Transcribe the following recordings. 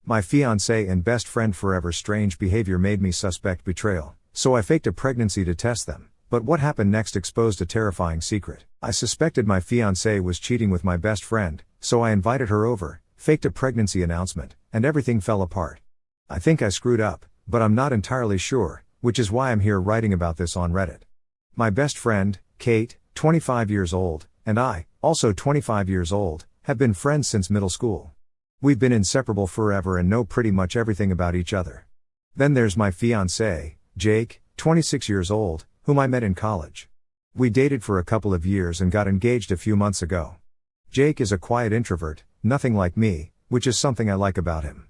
My fiancé and best friend forever's strange behavior made me suspect betrayal, so I faked a pregnancy to test them. But what happened next exposed a terrifying secret. I suspected my fiancé was cheating with my best friend, so I invited her over, faked a pregnancy announcement, and everything fell apart. I think I screwed up, but I'm not entirely sure, which is why I'm here writing about this on Reddit. My best friend, Kate, 25 years old, and I, also 25 years old, have been friends since middle school. We've been inseparable forever and know pretty much everything about each other. Then there's my fiancé, Jake, 26 years old, whom I met in college. We dated for a couple of years and got engaged a few months ago. Jake is a quiet introvert, nothing like me, which is something I like about him.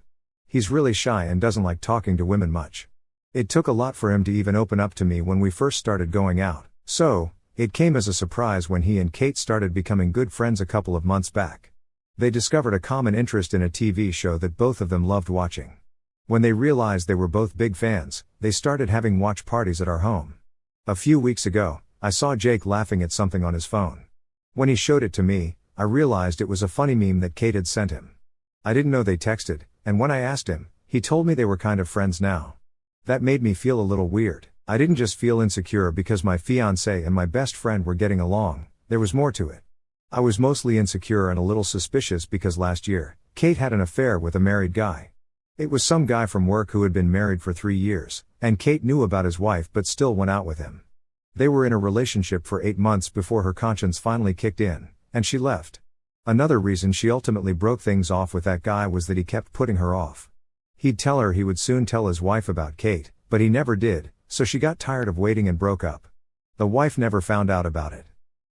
He's really shy and doesn't like talking to women much. It took a lot for him to even open up to me when we first started going out, so it came as a surprise when he and Kate started becoming good friends a couple of months back. They discovered a common interest in a TV show that both of them loved watching. When they realized they were both big fans, they started having watch parties at our home. A few weeks ago, I saw Jake laughing at something on his phone. When he showed it to me, I realized it was a funny meme that Kate had sent him. I didn't know they texted, and when I asked him, he told me they were kind of friends now. That made me feel a little weird. I didn't just feel insecure because my fiancé and my best friend were getting along, there was more to it. I was mostly insecure and a little suspicious because last year, Kate had an affair with a married guy. It was some guy from work who had been married for 3 years, and Kate knew about his wife but still went out with him. They were in a relationship for 8 months before her conscience finally kicked in, and she left. Another reason she ultimately broke things off with that guy was that he kept putting her off. He'd tell her he would soon tell his wife about Kate, but he never did, so she got tired of waiting and broke up. The wife never found out about it.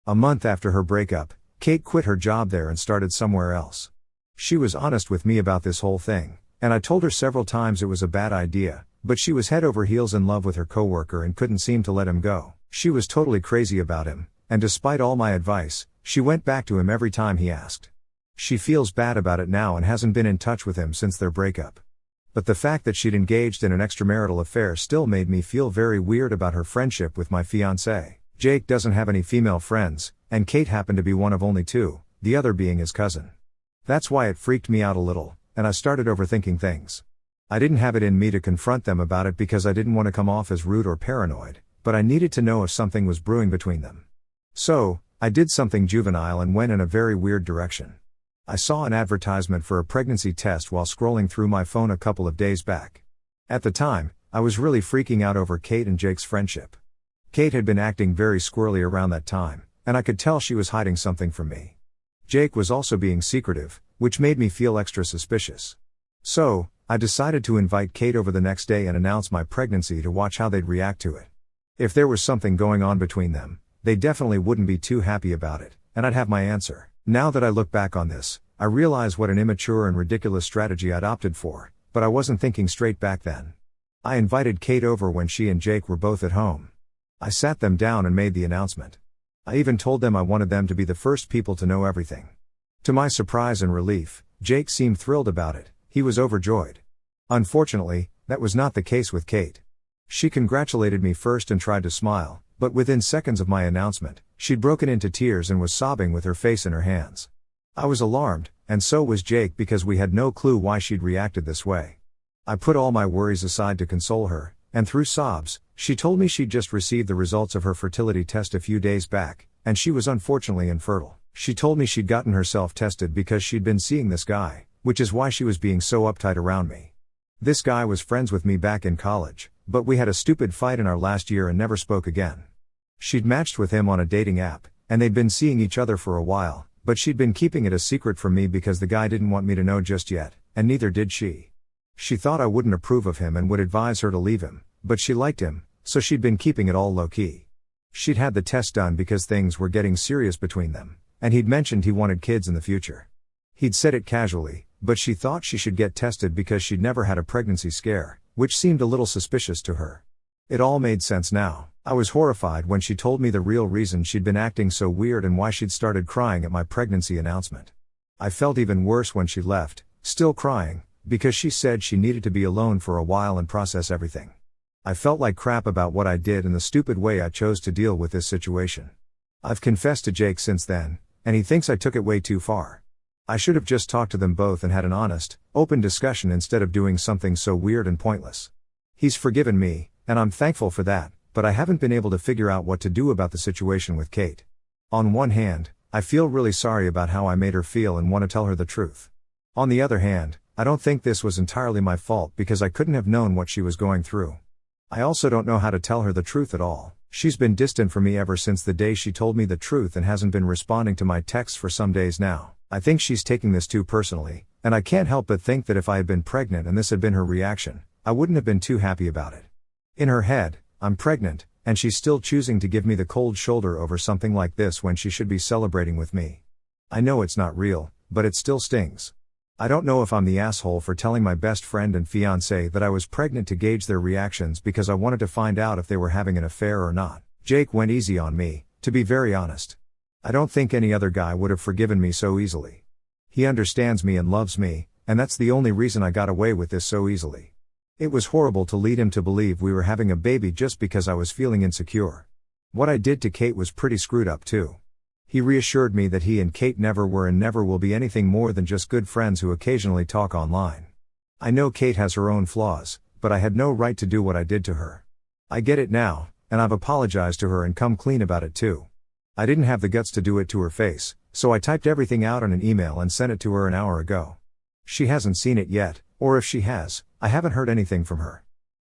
A month after her breakup, Kate quit her job there and started somewhere else. She was honest with me about this whole thing, and I told her several times it was a bad idea, but she was head over heels in love with her coworker and couldn't seem to let him go. She was totally crazy about him, and despite all my advice, she went back to him every time he asked. She feels bad about it now and hasn't been in touch with him since their breakup. But the fact that she'd engaged in an extramarital affair still made me feel very weird about her friendship with my fiancé. Jake doesn't have any female friends, and Kate happened to be one of only 2, the other being his cousin. That's why it freaked me out a little, and I started overthinking things. I didn't have it in me to confront them about it because I didn't want to come off as rude or paranoid, but I needed to know if something was brewing between them. So, I did something juvenile and went in a very weird direction. I saw an advertisement for a pregnancy test while scrolling through my phone a couple of days back. At the time, I was really freaking out over Kate and Jake's friendship. Kate had been acting very squirrely around that time, and I could tell she was hiding something from me. Jake was also being secretive, which made me feel extra suspicious. So, I decided to invite Kate over the next day and announce my pregnancy to watch how they'd react to it. If there was something going on between them, they definitely wouldn't be too happy about it, and I'd have my answer. Now that I look back on this, I realize what an immature and ridiculous strategy I'd opted for, but I wasn't thinking straight back then. I invited Kate over when she and Jake were both at home. I sat them down and made the announcement. I even told them I wanted them to be the first people to know everything. To my surprise and relief, Jake seemed thrilled about it. He was overjoyed. Unfortunately, that was not the case with Kate. She congratulated me first and tried to smile, but within seconds of my announcement, she'd broken into tears and was sobbing with her face in her hands. I was alarmed, and so was Jake because we had no clue why she'd reacted this way. I put all my worries aside to console her, and through sobs, she told me she'd just received the results of her fertility test a few days back, and she was unfortunately infertile. She told me she'd gotten herself tested because she'd been seeing this guy, which is why she was being so uptight around me. This guy was friends with me back in college, but we had a stupid fight in our last year and never spoke again. She'd matched with him on a dating app, and they'd been seeing each other for a while, but she'd been keeping it a secret from me because the guy didn't want me to know just yet, and neither did she. She thought I wouldn't approve of him and would advise her to leave him, but she liked him, so she'd been keeping it all low-key. She'd had the test done because things were getting serious between them, and he'd mentioned he wanted kids in the future. He'd said it casually, but she thought she should get tested because she'd never had a pregnancy scare, which seemed a little suspicious to her. It all made sense now. I was horrified when she told me the real reason she'd been acting so weird and why she'd started crying at my pregnancy announcement. I felt even worse when she left, still crying, because she said she needed to be alone for a while and process everything. I felt like crap about what I did and the stupid way I chose to deal with this situation. I've confessed to Jake since then, and he thinks I took it way too far. I should have just talked to them both and had an honest, open discussion instead of doing something so weird and pointless. He's forgiven me, and I'm thankful for that, but I haven't been able to figure out what to do about the situation with Kate. On one hand, I feel really sorry about how I made her feel and want to tell her the truth. On the other hand, I don't think this was entirely my fault because I couldn't have known what she was going through. I also don't know how to tell her the truth at all. She's been distant from me ever since the day she told me the truth and hasn't been responding to my texts for some days now. I think she's taking this too personally, and I can't help but think that if I had been pregnant and this had been her reaction, I wouldn't have been too happy about it. In her head, I'm pregnant, and she's still choosing to give me the cold shoulder over something like this when she should be celebrating with me. I know it's not real, but it still stings. I don't know if I'm the asshole for telling my best friend and fiancé that I was pregnant to gauge their reactions because I wanted to find out if they were having an affair or not. Jake went easy on me, to be very honest. I don't think any other guy would have forgiven me so easily. He understands me and loves me, and that's the only reason I got away with this so easily. It was horrible to lead him to believe we were having a baby just because I was feeling insecure. What I did to Kate was pretty screwed up too. He reassured me that he and Kate never were and never will be anything more than just good friends who occasionally talk online. I know Kate has her own flaws, but I had no right to do what I did to her. I get it now, and I've apologized to her and come clean about it too. I didn't have the guts to do it to her face, so I typed everything out on an email and sent it to her an hour ago. She hasn't seen it yet, or if she has, I haven't heard anything from her.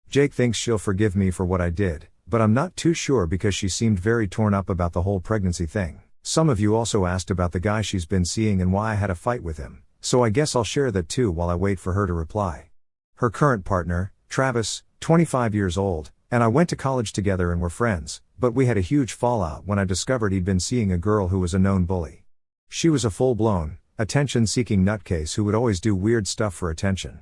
Jake thinks she'll forgive me for what I did, but I'm not too sure because she seemed very torn up about the whole pregnancy thing. Some of you also asked about the guy she's been seeing and why I had a fight with him, so I guess I'll share that too while I wait for her to reply. Her current partner, Travis, 25 years old, and I went to college together and were friends, but we had a huge fallout when I discovered he'd been seeing a girl who was a known bully. She was a full-blown, attention-seeking nutcase who would always do weird stuff for attention.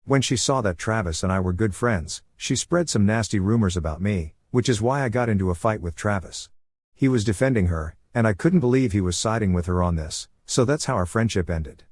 When she saw that Travis and I were good friends, she spread some nasty rumors about me, which is why I got into a fight with Travis. He was defending her, and I couldn't believe he was siding with her on this, so that's how our friendship ended.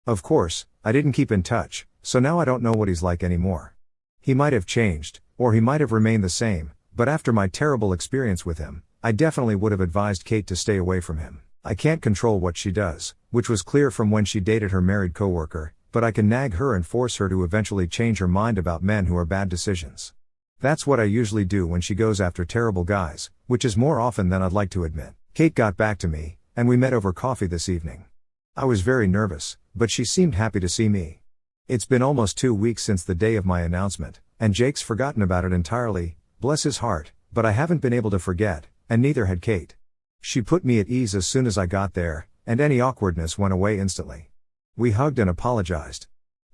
Of course, I didn't keep in touch, so now I don't know what he's like anymore. He might have changed, or he might have remained the same, but after my terrible experience with him, I definitely would have advised Kate to stay away from him. I can't control what she does, which was clear from when she dated her married coworker, but I can nag her and force her to eventually change her mind about men who are bad decisions. That's what I usually do when she goes after terrible guys, which is more often than I'd like to admit. Kate got back to me, and we met over coffee this evening. I was very nervous, but she seemed happy to see me. It's been almost 2 weeks since the day of my announcement, and Jake's forgotten about it entirely, bless his heart, but I haven't been able to forget, and neither had Kate. She put me at ease as soon as I got there, and any awkwardness went away instantly. We hugged and apologized.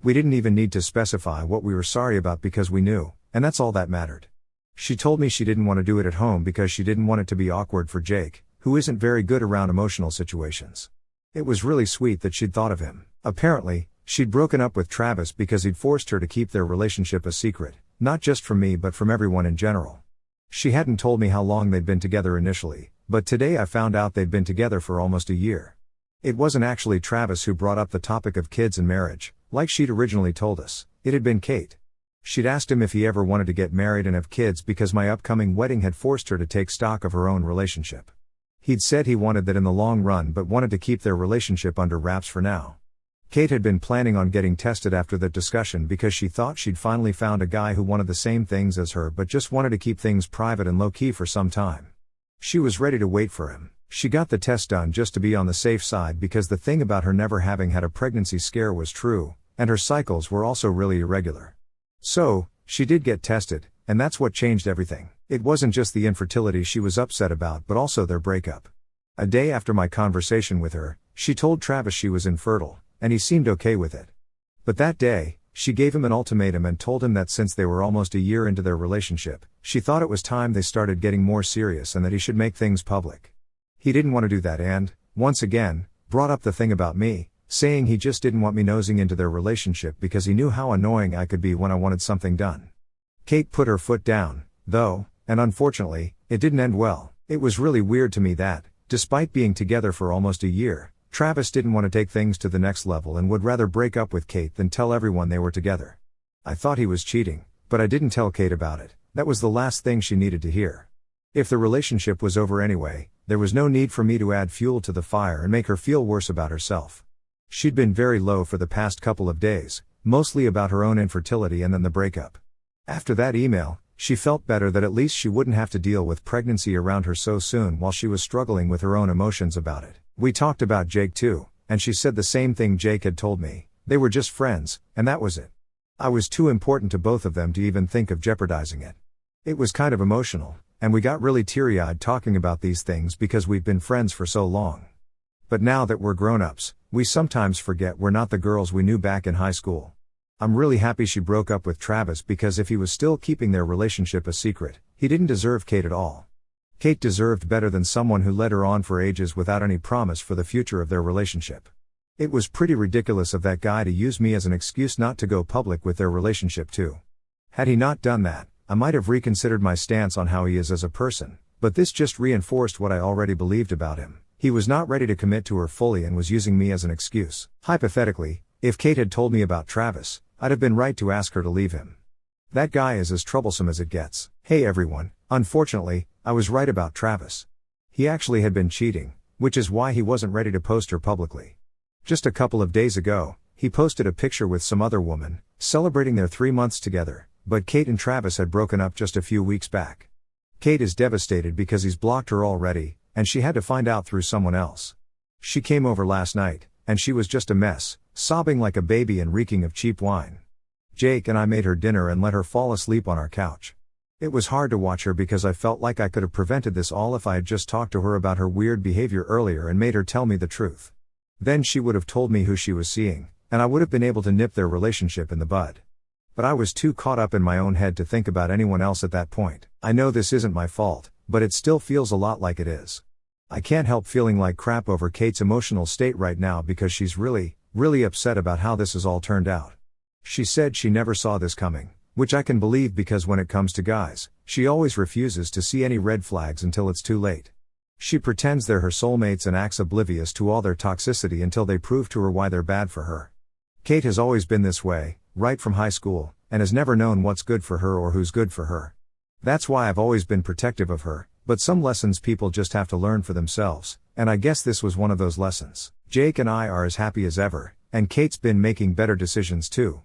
We didn't even need to specify what we were sorry about because we knew, and that's all that mattered. She told me she didn't want to do it at home because she didn't want it to be awkward for Jake, who isn't very good around emotional situations. It was really sweet that she'd thought of him. Apparently, she'd broken up with Travis because he'd forced her to keep their relationship a secret, not just from me but from everyone in general. She hadn't told me how long they'd been together initially, but today I found out they'd been together for almost a year. It wasn't actually Travis who brought up the topic of kids and marriage, like she'd originally told us, it had been Kate. She'd asked him if he ever wanted to get married and have kids because my upcoming wedding had forced her to take stock of her own relationship. He'd said he wanted that in the long run but wanted to keep their relationship under wraps for now. Kate had been planning on getting tested after that discussion because she thought she'd finally found a guy who wanted the same things as her but just wanted to keep things private and low-key for some time. She was ready to wait for him. She got the test done just to be on the safe side because the thing about her never having had a pregnancy scare was true, and her cycles were also really irregular. So, she did get tested, and that's what changed everything. It wasn't just the infertility she was upset about but also their breakup. A day after my conversation with her, she told Travis she was infertile, and he seemed okay with it. But that day, she gave him an ultimatum and told him that since they were almost a year into their relationship, she thought it was time they started getting more serious and that he should make things public. He didn't want to do that and, once again, brought up the thing about me, saying he just didn't want me nosing into their relationship because he knew how annoying I could be when I wanted something done. Kate put her foot down, though, and unfortunately, it didn't end well. It was really weird to me that, despite being together for almost a year, Travis didn't want to take things to the next level and would rather break up with Kate than tell everyone they were together. I thought he was cheating, but I didn't tell Kate about it. That was the last thing she needed to hear. If the relationship was over anyway, there was no need for me to add fuel to the fire and make her feel worse about herself. She'd been very low for the past couple of days, mostly about her own infertility and then the breakup. After that email, she felt better that at least she wouldn't have to deal with pregnancy around her so soon while she was struggling with her own emotions about it. We talked about Jake too, and she said the same thing Jake had told me. They were just friends, and that was it. I was too important to both of them to even think of jeopardizing it. It was kind of emotional, and we got really teary-eyed talking about these things because we've been friends for so long. But now that we're grown-ups, we sometimes forget we're not the girls we knew back in high school. I'm really happy she broke up with Travis because if he was still keeping their relationship a secret, he didn't deserve Kate at all. Kate deserved better than someone who led her on for ages without any promise for the future of their relationship. It was pretty ridiculous of that guy to use me as an excuse not to go public with their relationship too. Had he not done that, I might have reconsidered my stance on how he is as a person, but this just reinforced what I already believed about him. He was not ready to commit to her fully and was using me as an excuse. Hypothetically, if Kate had told me about Travis, I'd have been right to ask her to leave him. That guy is as troublesome as it gets. Hey everyone, unfortunately, I was right about Travis. He actually had been cheating, which is why he wasn't ready to post her publicly. Just a couple of days ago, he posted a picture with some other woman, celebrating their 3 months together, but Kate and Travis had broken up just a few weeks back. Kate is devastated because he's blocked her already, and she had to find out through someone else. She came over last night, and she was just a mess, sobbing like a baby and reeking of cheap wine. Jake and I made her dinner and let her fall asleep on our couch. It was hard to watch her because I felt like I could have prevented this all if I had just talked to her about her weird behavior earlier and made her tell me the truth. Then she would have told me who she was seeing, and I would have been able to nip their relationship in the bud. But I was too caught up in my own head to think about anyone else at that point. I know this isn't my fault, but it still feels a lot like it is. I can't help feeling like crap over Kate's emotional state right now because she's really upset about how this has all turned out. She said she never saw this coming, which I can believe because when it comes to guys, she always refuses to see any red flags until it's too late. She pretends they're her soulmates and acts oblivious to all their toxicity until they prove to her why they're bad for her. Kate has always been this way, right from high school, and has never known what's good for her or who's good for her. That's why I've always been protective of her, but some lessons people just have to learn for themselves, and I guess this was one of those lessons. Jake and I are as happy as ever, and Kate's been making better decisions too.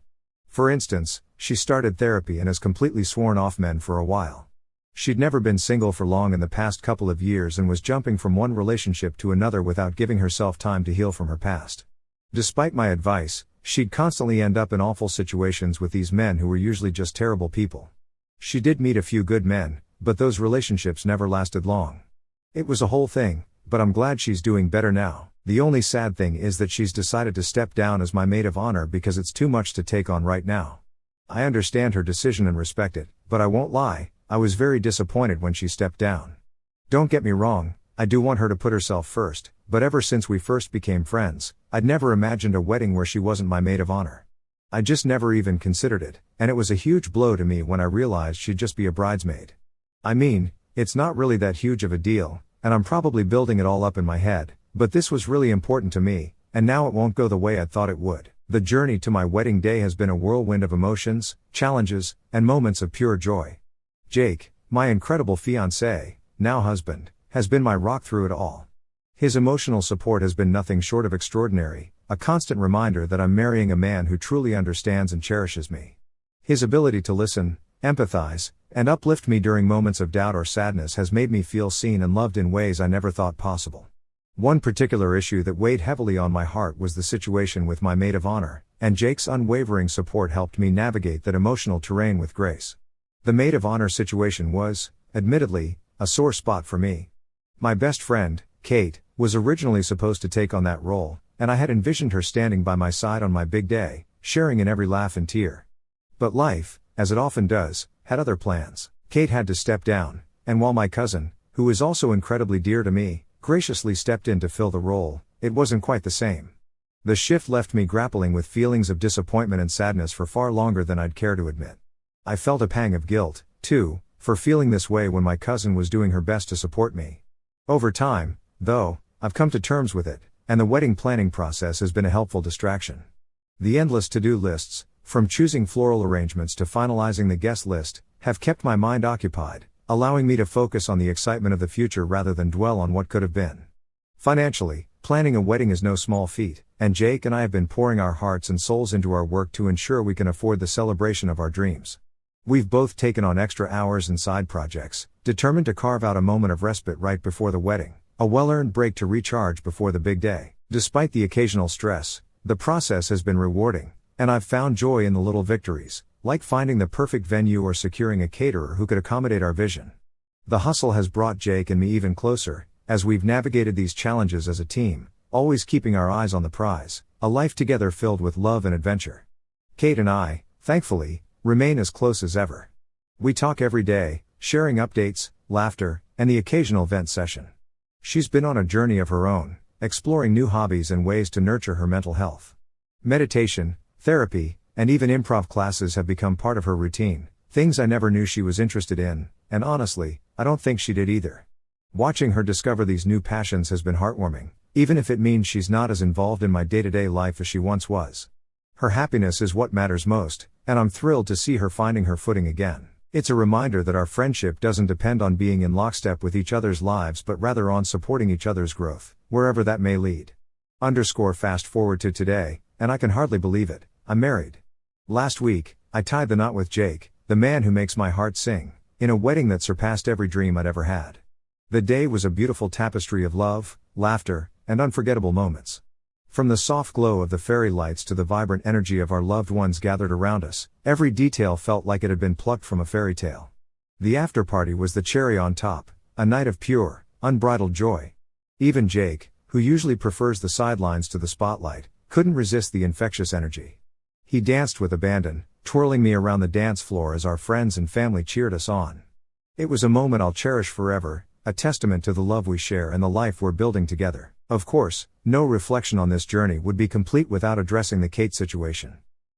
For instance, she started therapy and has completely sworn off men for a while. She'd never been single for long in the past couple of years and was jumping from one relationship to another without giving herself time to heal from her past. Despite my advice, she'd constantly end up in awful situations with these men who were usually just terrible people. She did meet a few good men, but those relationships never lasted long. It was a whole thing, but I'm glad she's doing better now. The only sad thing is that she's decided to step down as my maid of honor because it's too much to take on right now. I understand her decision and respect it, but I won't lie, I was very disappointed when she stepped down. Don't get me wrong, I do want her to put herself first, but ever since we first became friends, I'd never imagined a wedding where she wasn't my maid of honor. I just never even considered it, and it was a huge blow to me when I realized she'd just be a bridesmaid. I mean, it's not really that huge of a deal, and I'm probably building it all up in my head, but this was really important to me, and now it won't go the way I thought it would. The journey to my wedding day has been a whirlwind of emotions, challenges, and moments of pure joy. Jake, my incredible fiancé, now husband, has been my rock through it all. His emotional support has been nothing short of extraordinary, a constant reminder that I'm marrying a man who truly understands and cherishes me. His ability to listen, empathize, and uplift me during moments of doubt or sadness has made me feel seen and loved in ways I never thought possible. One particular issue that weighed heavily on my heart was the situation with my maid of honor, and Jake's unwavering support helped me navigate that emotional terrain with grace. The maid of honor situation was, admittedly, a sore spot for me. My best friend, Kate, was originally supposed to take on that role, and I had envisioned her standing by my side on my big day, sharing in every laugh and tear. But life, as it often does, had other plans. Kate had to step down, and while my cousin, who is also incredibly dear to me, graciously stepped in to fill the role, it wasn't quite the same. The shift left me grappling with feelings of disappointment and sadness for far longer than I'd care to admit. I felt a pang of guilt, too, for feeling this way when my cousin was doing her best to support me. Over time, though, I've come to terms with it, and the wedding planning process has been a helpful distraction. The endless to-do lists, from choosing floral arrangements to finalizing the guest list, have kept my mind occupied, allowing me to focus on the excitement of the future rather than dwell on what could have been. Financially, planning a wedding is no small feat, and Jake and I have been pouring our hearts and souls into our work to ensure we can afford the celebration of our dreams. We've both taken on extra hours and side projects, determined to carve out a moment of respite right before the wedding, a well-earned break to recharge before the big day. Despite the occasional stress, the process has been rewarding, and I've found joy in the little victories, like finding the perfect venue or securing a caterer who could accommodate our vision. The hustle has brought Jake and me even closer, as we've navigated these challenges as a team, always keeping our eyes on the prize, a life together filled with love and adventure. Kate and I, thankfully, remain as close as ever. We talk every day, sharing updates, laughter, and the occasional vent session. She's been on a journey of her own, exploring new hobbies and ways to nurture her mental health. Meditation, therapy, and even improv classes have become part of her routine, things I never knew she was interested in, and honestly, I don't think she did either. Watching her discover these new passions has been heartwarming, even if it means she's not as involved in my day-to-day life as she once was. Her happiness is what matters most, and I'm thrilled to see her finding her footing again. It's a reminder that our friendship doesn't depend on being in lockstep with each other's lives but rather on supporting each other's growth, wherever that may lead. Fast forward to today, and I can hardly believe it, I'm married. Last week, I tied the knot with Jake, the man who makes my heart sing, in a wedding that surpassed every dream I'd ever had. The day was a beautiful tapestry of love, laughter, and unforgettable moments. From the soft glow of the fairy lights to the vibrant energy of our loved ones gathered around us, every detail felt like it had been plucked from a fairy tale. The after-party was the cherry on top, a night of pure, unbridled joy. Even Jake, who usually prefers the sidelines to the spotlight, couldn't resist the infectious energy. He danced with abandon, twirling me around the dance floor as our friends and family cheered us on. It was a moment I'll cherish forever, a testament to the love we share and the life we're building together. Of course, no reflection on this journey would be complete without addressing the Kate situation.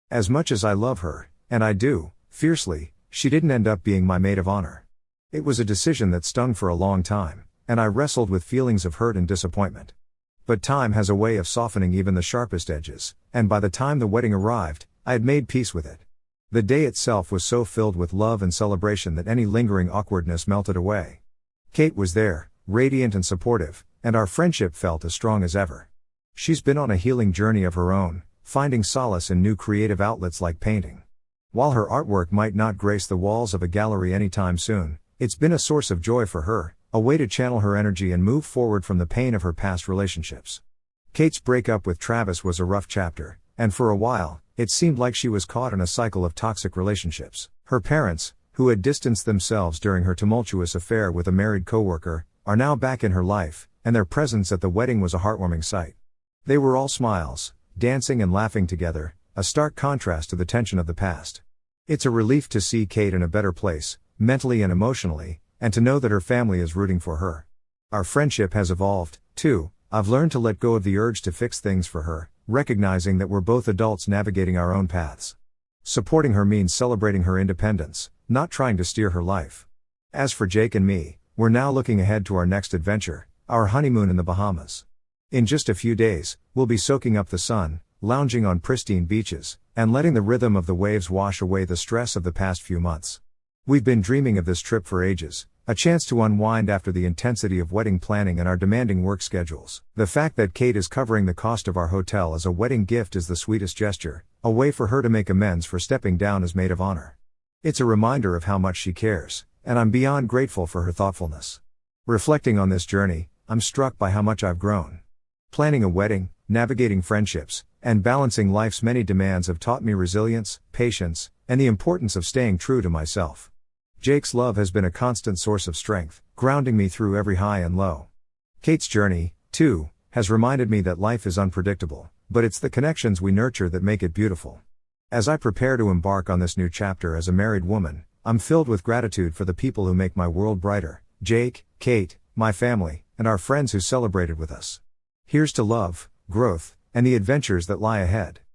As much as I love her, and I do, fiercely, she didn't end up being my maid of honor. It was a decision that stung for a long time, and I wrestled with feelings of hurt and disappointment. But time has a way of softening even the sharpest edges, and by the time the wedding arrived, I had made peace with it. The day itself was so filled with love and celebration that any lingering awkwardness melted away. Kate was there, radiant and supportive, and our friendship felt as strong as ever. She's been on a healing journey of her own, finding solace in new creative outlets like painting. While her artwork might not grace the walls of a gallery anytime soon, it's been a source of joy for her, a way to channel her energy and move forward from the pain of her past relationships. Kate's breakup with Travis was a rough chapter, and for a while, it seemed like she was caught in a cycle of toxic relationships. Her parents, who had distanced themselves during her tumultuous affair with a married coworker, are now back in her life, and their presence at the wedding was a heartwarming sight. They were all smiles, dancing and laughing together, a stark contrast to the tension of the past. It's a relief to see Kate in a better place, mentally and emotionally, and to know that her family is rooting for her. Our friendship has evolved, too. I've learned to let go of the urge to fix things for her, recognizing that we're both adults navigating our own paths. Supporting her means celebrating her independence, not trying to steer her life. As for Jake and me, we're now looking ahead to our next adventure, our honeymoon in the Bahamas. In just a few days, we'll be soaking up the sun, lounging on pristine beaches, and letting the rhythm of the waves wash away the stress of the past few months. We've been dreaming of this trip for ages, a chance to unwind after the intensity of wedding planning and our demanding work schedules. The fact that Kate is covering the cost of our hotel as a wedding gift is the sweetest gesture, a way for her to make amends for stepping down as maid of honor. It's a reminder of how much she cares, and I'm beyond grateful for her thoughtfulness. Reflecting on this journey, I'm struck by how much I've grown. Planning a wedding, navigating friendships, and balancing life's many demands have taught me resilience, patience, and the importance of staying true to myself. Jake's love has been a constant source of strength, grounding me through every high and low. Kate's journey, too, has reminded me that life is unpredictable, but it's the connections we nurture that make it beautiful. As I prepare to embark on this new chapter as a married woman, I'm filled with gratitude for the people who make my world brighter: Jake, Kate, my family, and our friends who celebrated with us. Here's to love, growth, and the adventures that lie ahead.